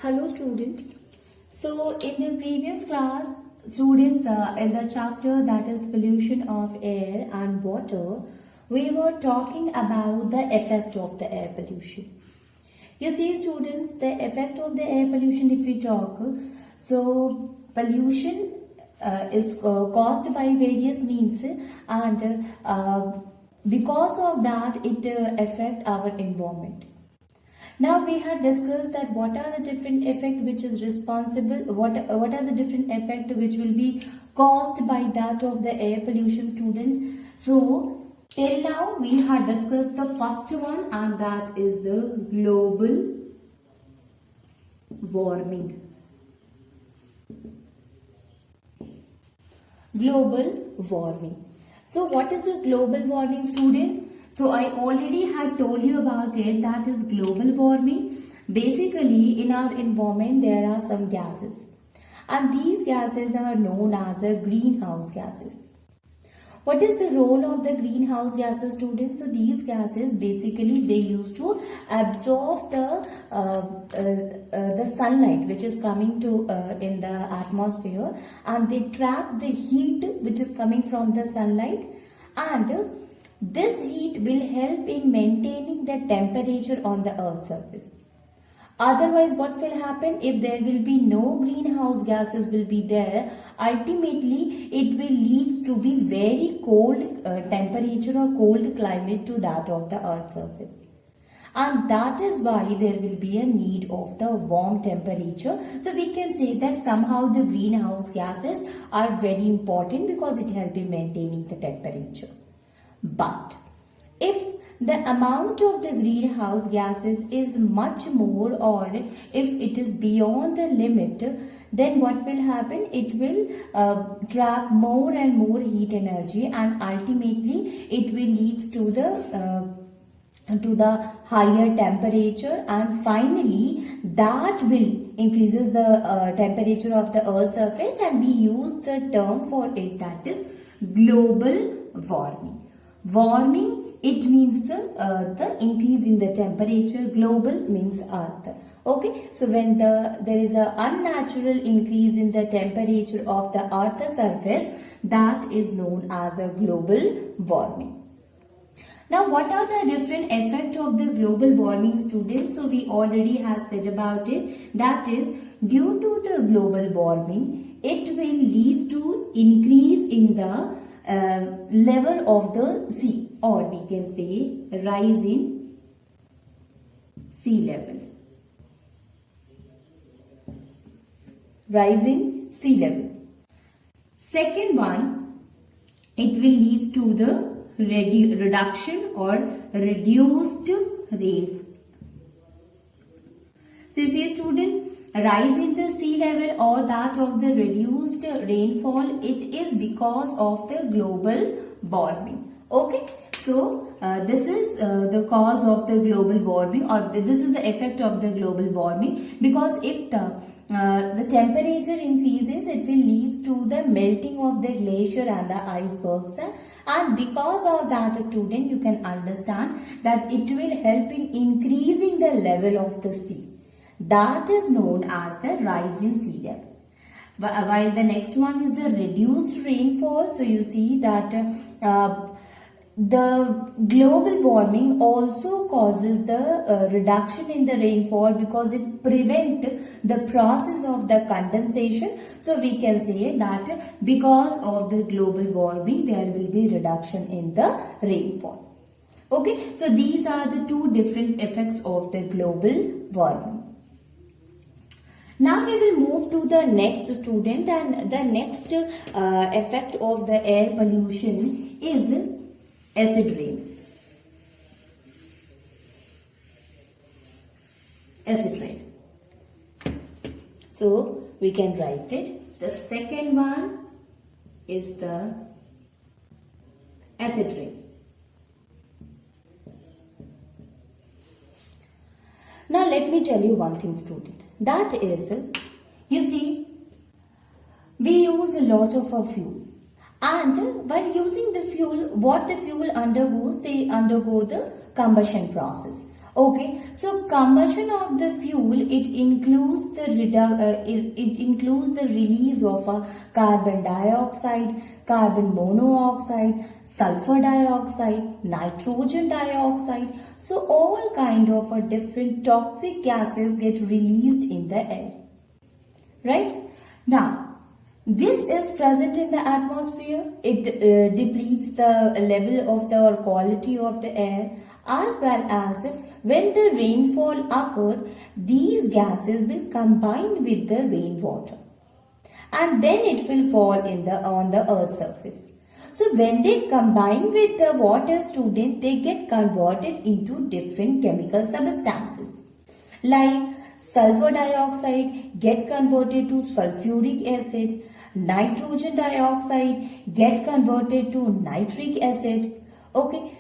Hello students. So in the previous class, students in the chapter that is pollution of air and water, we were talking about the effect of the air pollution. You see students, the effect of the air pollution if we talk, so pollution is caused by various means and because of that it affect our environment. Now we have discussed that what are the different effect which is responsible, what are the different effect which will be caused by that of the air pollution students. So till now we have discussed the first one, and that is the global warming. Global warming. So what is a global warming, student? So I already had told you about it, that is global warming. Basically in our environment there are some gases, and these gases are known as the greenhouse gases. What is the role of the greenhouse gases, students? So these gases basically they used to absorb the sunlight which is coming to in the atmosphere, and they trap the heat which is coming from the sunlight, and this heat will help in maintaining the temperature on the earth's surface. Otherwise, what will happen if there will be no greenhouse gases will be there? Ultimately, it will lead to be very cold temperature or cold climate to that of the earth's surface. And that is why there will be a need of the warm temperature. So we can say that somehow the greenhouse gases are very important because it helps in maintaining the temperature. But if the amount of the greenhouse gases is much more, or if it is beyond the limit, then what will happen? It will trap more and more heat energy, and ultimately it will lead to the higher temperature, and finally that will increases the temperature of the earth's surface, and we use the term for it, that is global warming. Warming, it means the increase in the temperature. Global means earth. Okay, so when there is a unnatural increase in the temperature of the earth's surface, that is known as a global warming. Now what are the different effects of the global warming, students? So we already have said about it, that is due to the global warming, it will lead to increase in the level of the sea, or we can say rise in sea level. Rise in sea level. Second one, it will lead to the reduction or reduced rainfall. So you see student, rise in the sea level or that of the reduced rainfall, it is because of the global warming. Okay, so this is the cause of the global warming, or this is the effect of the global warming, because if the temperature increases, it will lead to the melting of the glacier and the icebergs, and because of that, student, you can understand that it will help in increasing the level of the sea. That is known as the rise in sea level. While the next one is the reduced rainfall. So you see that the global warming also causes the reduction in the rainfall, because it prevents the process of the condensation. So we can say that because of the global warming, there will be reduction in the rainfall. Okay, so these are the two different effects of the global warming. Now we will move to the next, student, and the next effect of the air pollution is acid rain. Acid rain. So we can write it. The second one is the acid rain. Now let me tell you one thing, student. That is, you see, we use a lot of our fuel, and while using the fuel, what the fuel undergoes, they undergo the combustion process. Okay, so combustion of the fuel, it includes it includes the release of carbon dioxide, carbon monoxide, sulfur dioxide, nitrogen dioxide. So all kind of different toxic gases get released in the air. Right? Now, this is present in the atmosphere. It depletes the level of the or quality of the air, as well as when the rainfall occurs, these gases will combine with the rainwater and then it will fall in the on the earth's surface. So when they combine with the water, student, they get converted into different chemical substances like sulfur dioxide get converted to sulfuric acid, nitrogen dioxide get converted to nitric acid, okay,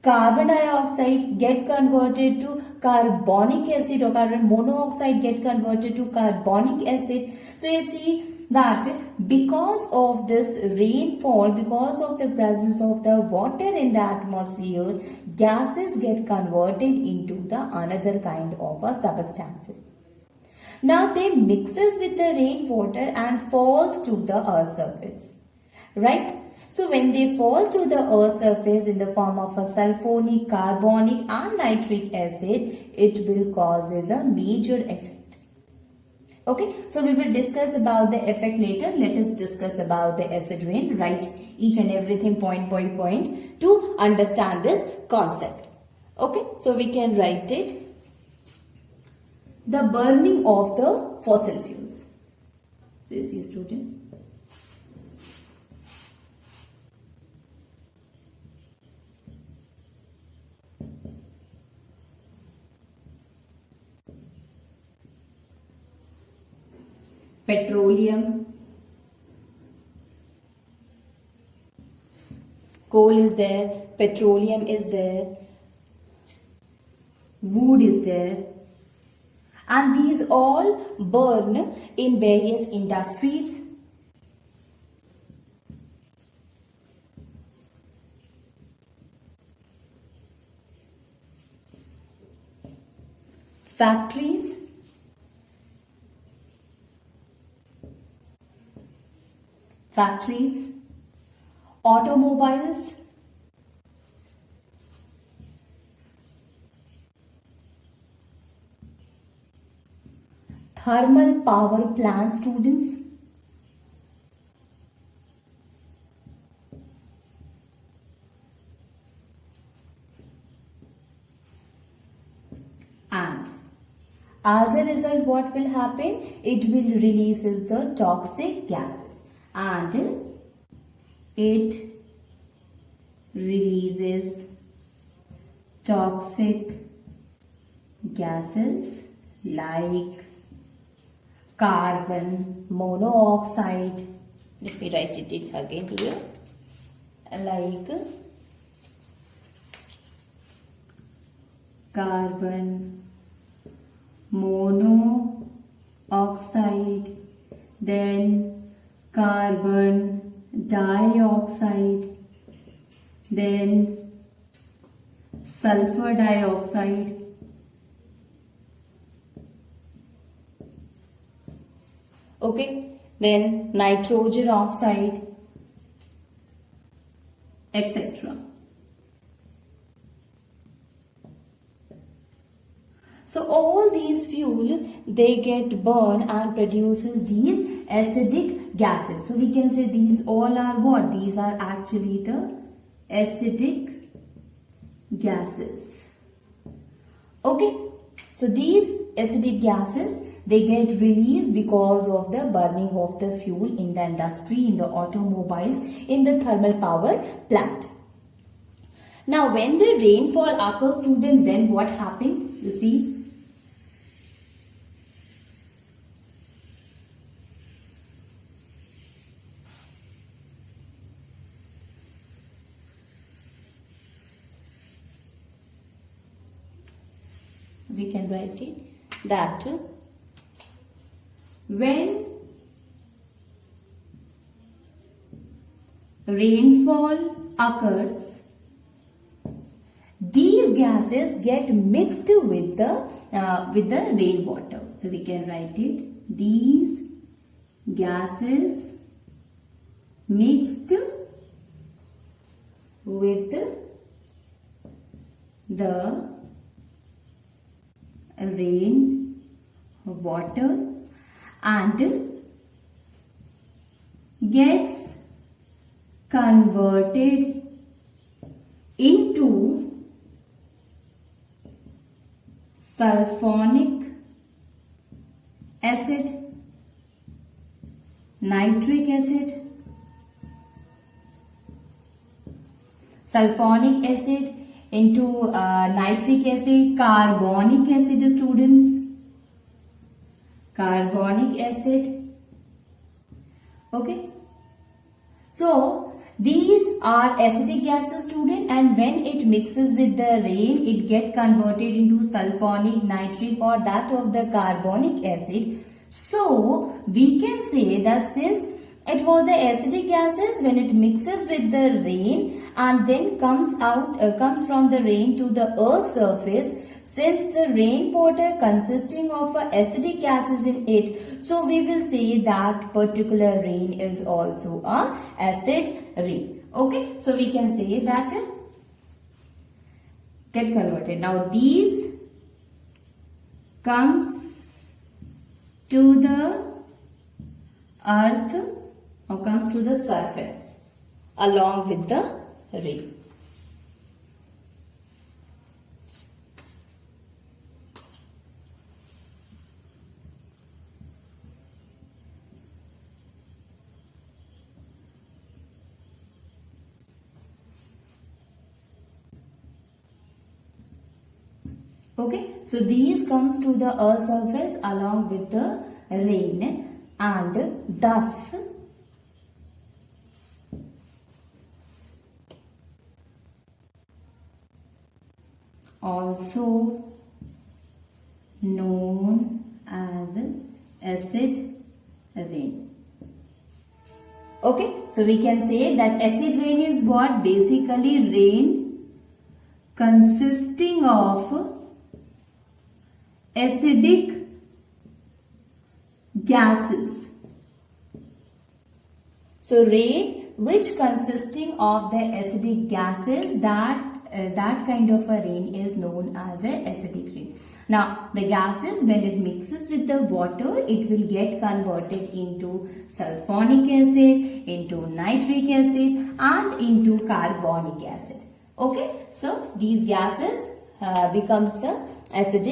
carbon dioxide get converted to carbonic acid, or carbon monoxide get converted to carbonic acid. So you see that because of this rainfall, because of the presence of the water in the atmosphere, gases get converted into the another kind of substances. Now they mixes with the rainwater and falls to the earth surface, right? So when they fall to the earth surface in the form of a sulfonic, carbonic and nitric acid, it will causes a major effect. Okay, so we will discuss about the effect later. Let us discuss about the acid rain. Write each and everything point by point to understand this concept. Okay, so we can write it. The burning of the fossil fuels. So you see, student. Petroleum, coal is there, petroleum is there, wood is there, and these all burn in various industries. Factories, automobiles, thermal power plant, students, and as a result, what will happen? It will releases the toxic gases, and it releases toxic gases like carbon monoxide. Let me write it again here. Like carbon monoxide, then carbon dioxide, then sulfur dioxide, okay, then nitrogen oxide, etc. So all these fuel, they get burned and produces these acidic gases. So we can say these all are what? These are actually the acidic gases. Okay. So these acidic gases, they get released because of the burning of the fuel in the industry, in the automobiles, in the thermal power plant. Now when the rainfall occurs, student, then what happened? You see, we can write it that when rainfall occurs, these gases get mixed with the rainwater. So we can write it, these gases mixed with the rain water and gets converted into sulfonic acid, nitric acid, sulfonic acid into nitric acid, carbonic acid, students, carbonic acid. Okay, so these are acidic gases, student, and when it mixes with the rain, it get converted into sulfonic, nitric, or that of the carbonic acid. So we can say that since it was the acidic gases, when it mixes with the rain and then comes from the rain to the earth's surface, since the rainwater consisting of acidic gases in it, so we will say that particular rain is also a acid rain. Okay, so we can say that get converted. Now these comes to the earth or comes to the surface along with the rain. Okay, so these comes to the earth's surface along with the rain and thus also known as acid rain. Okay, so we can say that acid rain is what? Basically rain consisting of acidic gases. So rain which consisting of the acidic gases, that kind of a rain is known as a acidic rain. Now the gases, when it mixes with the water, it will get converted into sulfonic acid, into nitric acid and into carbonic acid. Okay, so these gases becomes the acid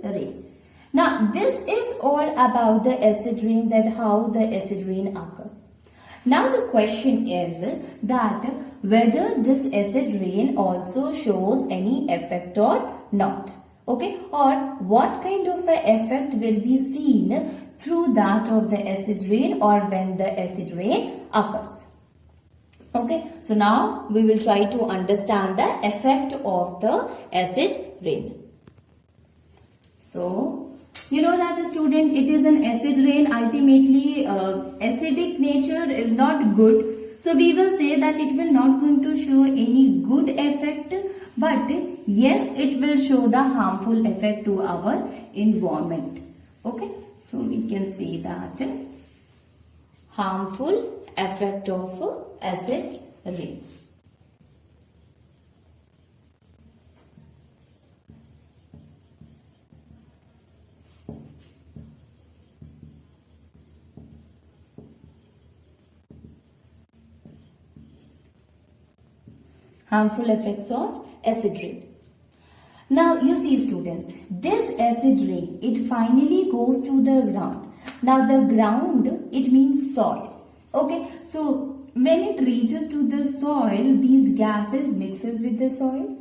rain. Now this is all about the acid rain, that how the acid rain occur. Now the question is that whether this acid rain also shows any effect or not. Okay, or what kind of a effect will be seen through that of the acid rain or when the acid rain occurs. Okay, so now we will try to understand the effect of the acid rain. So, you know that the student, it is an acid rain. Ultimately, acidic nature is not good. So, we will say that it will not going to show any good effect. But yes, it will show the harmful effect to our environment. Okay, so we can say that harmful effect of acid rain. Harmful effects of acid rain. Now you see students, this acid rain, it finally goes to the ground. Now the ground, it means soil. Okay, so when it reaches to the soil, these gases mixes with the soil.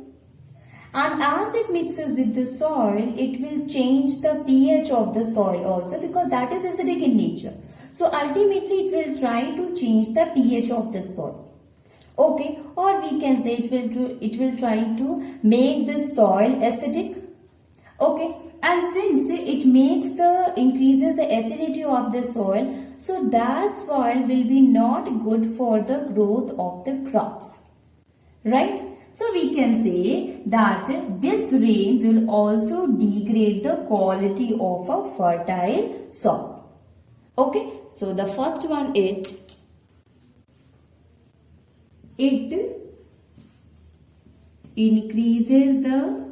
And as it mixes with the soil, it will change the pH of the soil also, because that is acidic in nature. So ultimately it will try to change the pH of the soil. Okay, or we can say it will try to make the soil acidic. Okay, and since it increases the acidity of the soil, so that soil will be not good for the growth of the crops, right? So we can say that this rain will also degrade the quality of a fertile soil. Okay, so the first one it increases the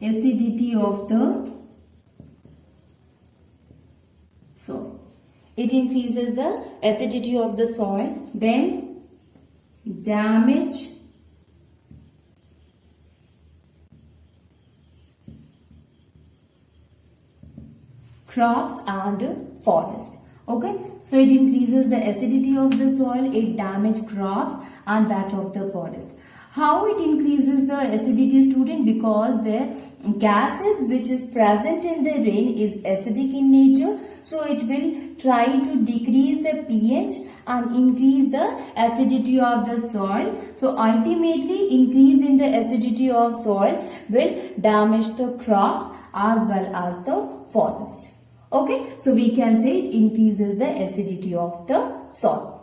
acidity of the soil. It increases the acidity of the soil, then damage crops and forest. Okay, so it increases the acidity of the soil, it damages crops and that of the forest. How it increases the acidity, student? Because the gases which is present in the rain is acidic in nature, so it will try to decrease the pH and increase the acidity of the soil. So ultimately increase in the acidity of soil will damage the crops as well as the forest. Okay, so we can say it increases the acidity of the soil.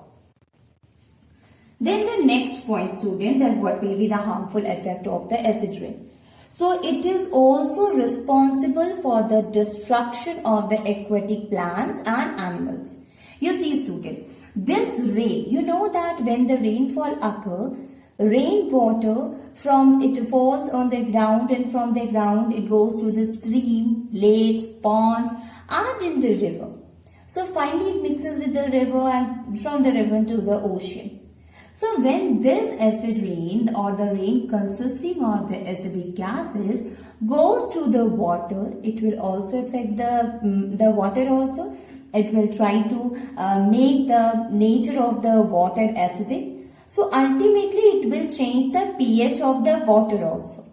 Then the next point, student, that what will be the harmful effect of the acid rain. So it is also responsible for the destruction of the aquatic plants and animals. You see, student, this rain, you know that when the rainfall occurs, rainwater from it falls on the ground, and from the ground it goes to the stream, lakes, ponds and in the river. So finally it mixes with the river and from the river to the ocean. So when this acid rain or the rain consisting of the acidic gases goes to the water, it will also affect the water also. It will try to make the nature of the water acidic. So ultimately it will change the pH of the water also.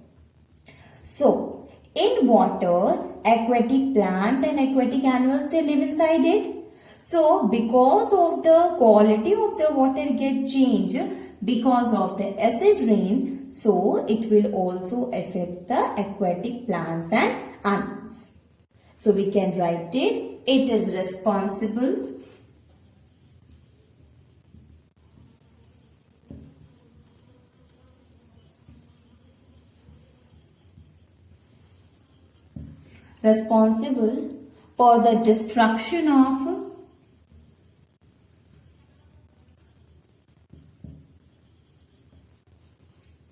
So in water, aquatic plant and aquatic animals, they live inside it. So because of the quality of the water get changed because of the acid rain, so it will also affect the aquatic plants and animals. So we can write it. It is responsible for the destruction of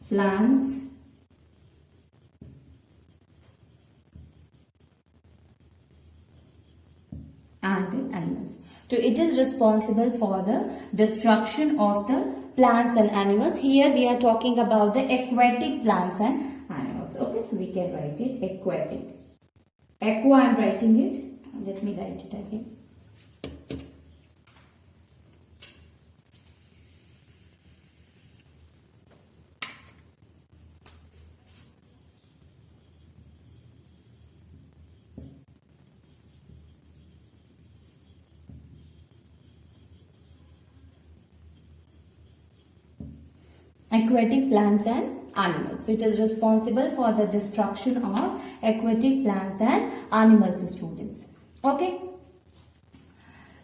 plants and animals. So it is responsible for the destruction of the plants and animals. Here we are talking about the aquatic plants and animals. Okay, so we can write it aquatic. Aqua, I am writing it. Let me write it again. Aquatic plants and animals. So it is responsible for the destruction of aquatic plants and animals, students. Okay.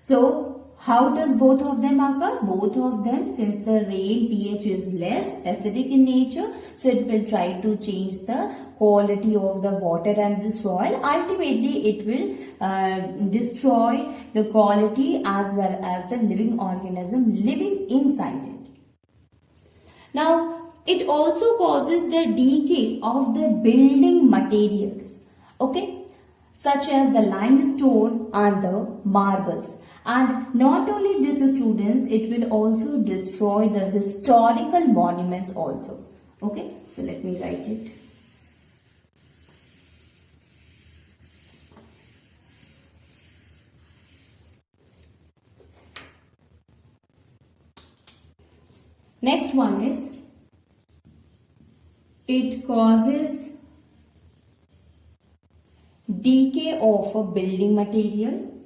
So how does both of them occur? Both of them, since the rain pH is less acidic in nature, so it will try to change the quality of the water and the soil. Ultimately it will destroy the quality as well as the living organism living inside it. Now, it also causes the decay of the building materials, okay, such as the limestone and the marbles. And not only this, students, it will also destroy the historical monuments also. Okay, so let me write it. Next one is, it causes decay of a building material.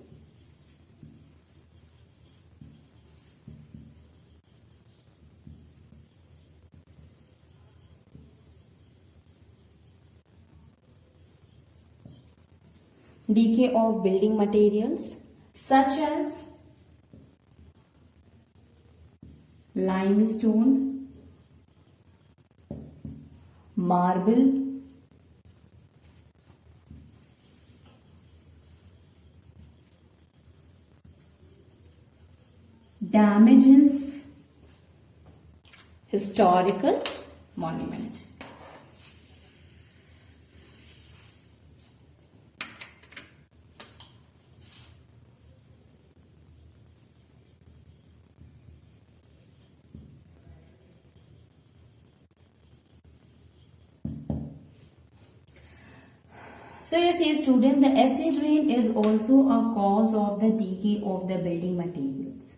Decay of building materials such as limestone, marble, damages historical monument. So you see student, the acid rain is also a cause of the decay of the building materials.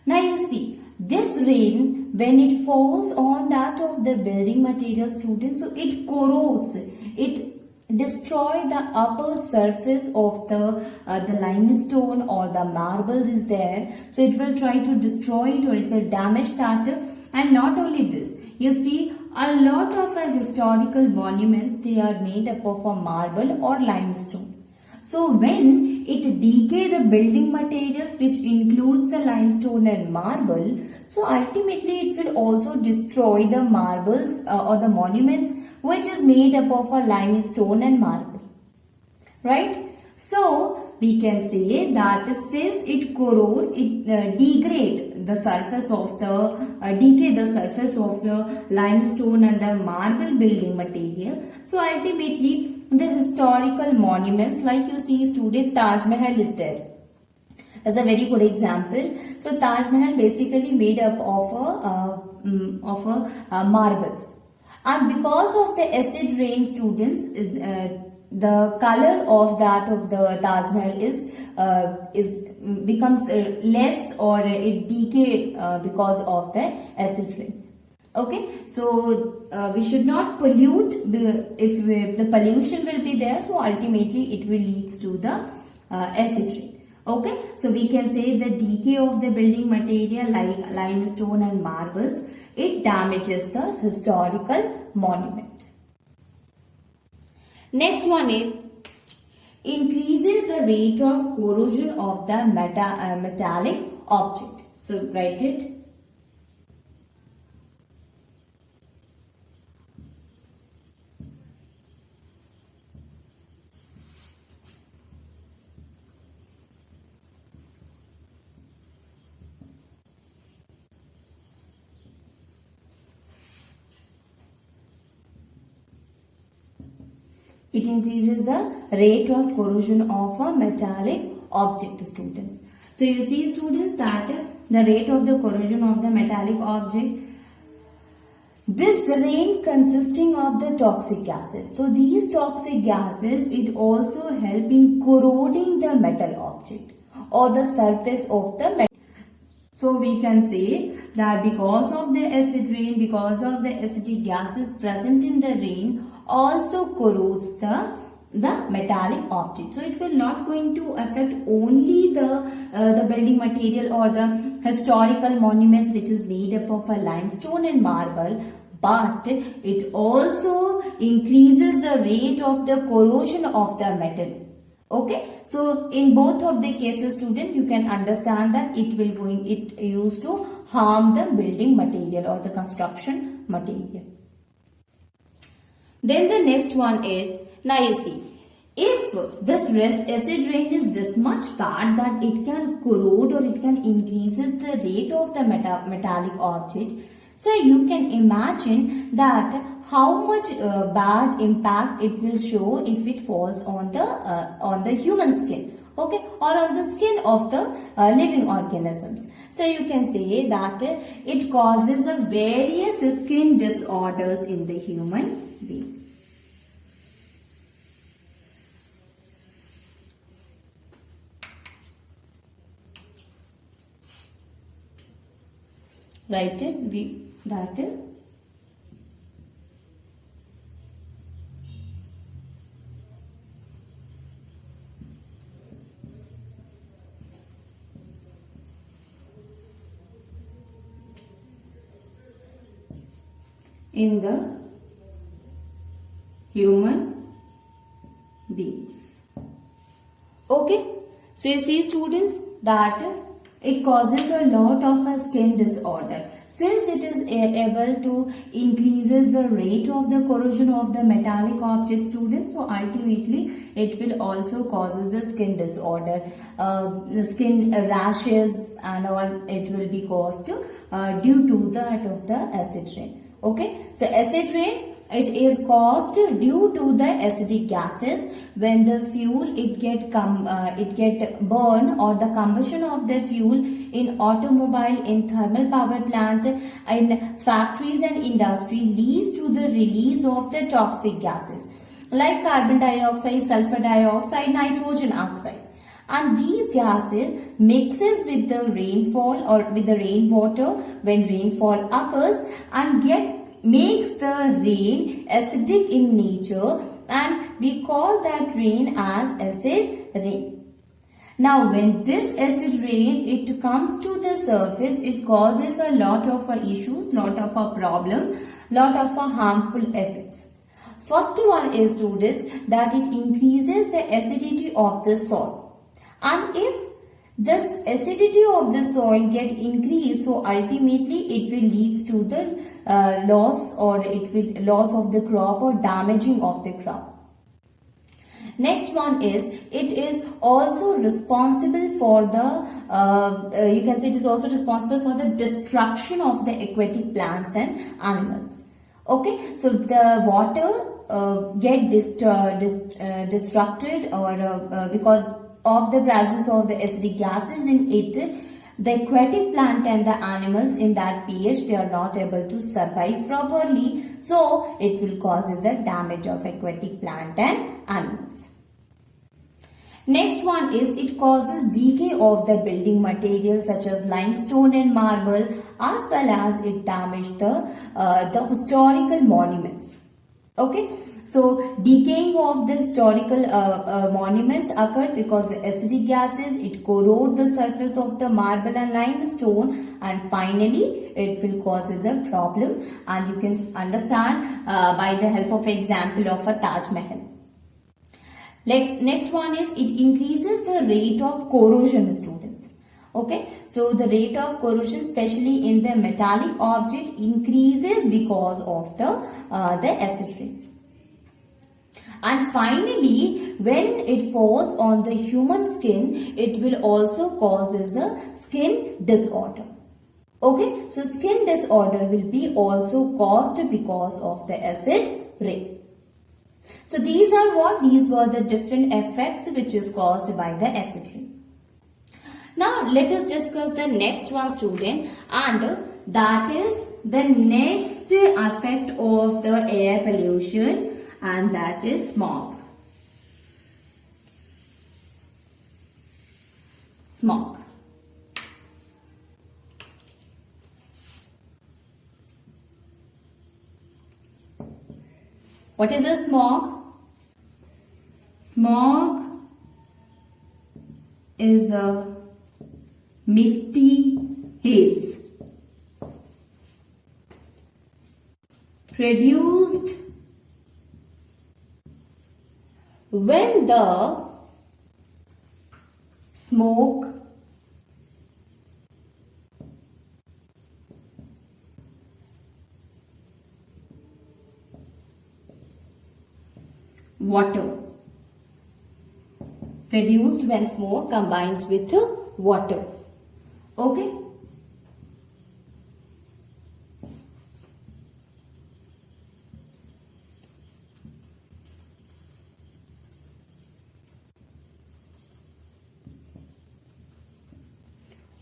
Now you see, this rain, when it falls on that of the building material students, so it corrodes, it destroy the upper surface of the limestone or the marble is there. So it will try to destroy it or it will damage that. And not only this, you see a lot of historical monuments, they are made up of a marble or limestone. So when it decay the building materials which includes the limestone and marble, so ultimately it will also destroy the marbles or the monuments which is made up of a limestone and marble. Right? So we can say that since it corrodes, it degrade the surface of the decay the surface of the limestone and the marble building material. So ultimately the historical monuments, like you see student, Taj Mahal is there as a very good example. So Taj Mahal basically made up of marbles, and because of the acid rain students, the color of that of the Taj Mahal is becomes less, or it decay because of the acid rain. Okay, so we should not pollute. If the pollution will be there, so ultimately it will leads to the acid rain. Okay, so we can say the decay of the building material like limestone and marbles, it damages the historical monument. Next one is increases the rate of corrosion of the metallic object. So write it. It increases the rate of corrosion of a metallic object, students. So you see students that the rate of the corrosion of the metallic object, this rain consisting of the toxic gases. So these toxic gases, it also help in corroding the metal object or the surface of the metal. So we can say that because of the acid rain, because of the acidic gases present in the rain, also corrodes the metallic object. So it will not going to affect only the building material or the historical monuments which is made up of a limestone and marble, but it also increases the rate of the corrosion of the metal. Okay, so in both of the cases student, you can understand that it used to harm the building material or the construction material. Then the next one is, now you see, if this acid rain is this much bad that it can corrode or it can increases the rate of the metallic object, so you can imagine that how much bad impact it will show if it falls on the human skin, okay, or on the skin of the living organisms. So you can say that it causes the various skin disorders in the human being. Write it, that in the human beings. Okay, so you see students that it causes a lot of a skin disorder. Since it is able to increases the rate of the corrosion of the metallic object, students, so ultimately it will also causes the skin disorder, the skin rashes and all. It will be caused due to that of the acid rain. Okay, so acid rain, it is caused due to the acidic gases. When the fuel it get burn, or the combustion of the fuel in automobile, in thermal power plant, in factories and industry, leads to the release of the toxic gases like carbon dioxide, sulfur dioxide, nitrogen oxide. And these gases mixes with the rainfall or with the rainwater when rainfall occurs, and makes the rain acidic in nature, and we call that rain as acid rain. Now when this acid rain it comes to the surface, it causes a lot of issues, lot of problem, lot of harmful effects. First one is, students, that it increases the acidity of the soil. And if this acidity of the soil get increased, so ultimately it will lead to the loss of the crop or damaging of the crop. Next one is, it is also responsible for the you can say it is also responsible for the destruction of the aquatic plants and animals. Okay, so the water get destructed, or because of the presence of the acidic gases in it, the aquatic plant and the animals in that pH, they are not able to survive properly. So it will cause the damage of aquatic plant and animals. Next one is, it causes decay of the building materials such as limestone and marble, as well as it damages the historical monuments. Okay, so decaying of the historical monuments occurred because the acidic gases, it corrode the surface of the marble and limestone, and finally it will cause a problem, and you can understand by the help of example of a Taj Mahal. Next one is, it increases the rate of corrosion, students. Okay, so the rate of corrosion, especially in the metallic object, increases because of the acid rain. And finally, when it falls on the human skin, it will also causes a skin disorder. Okay, so skin disorder will be also caused because of the acid rain. So these were the different effects which is caused by the acid rain. Now let us discuss the next one, student, and that is the next effect of the air pollution, and that is smog. Smog. What is a smog? Smog is a misty haze produced when the smoke water, produced when smoke combines with water. Okay.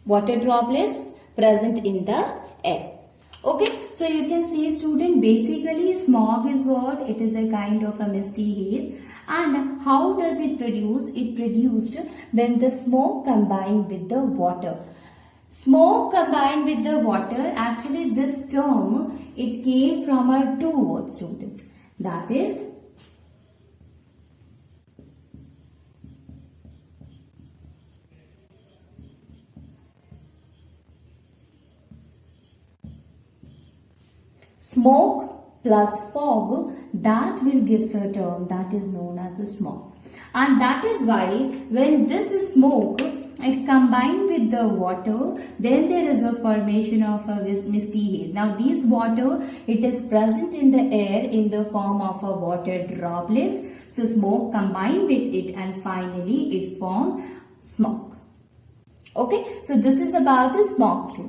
Water droplets present in the air. Okay, so you can see, student, basically smog is what? It is a kind of a misty haze. And how does it produce? It produced when the smoke combined with the water. Smoke combined with the water, actually this term, it came from our two words, students. That is smoke plus fog, that will give a term that is known as a smog. And that is why when this smoke, it combined with the water, then there is a formation of a misty haze. Now this water, it is present in the air in the form of a water droplets. So smoke combined with it and finally it formed smoke. Okay, so this is about the smog story.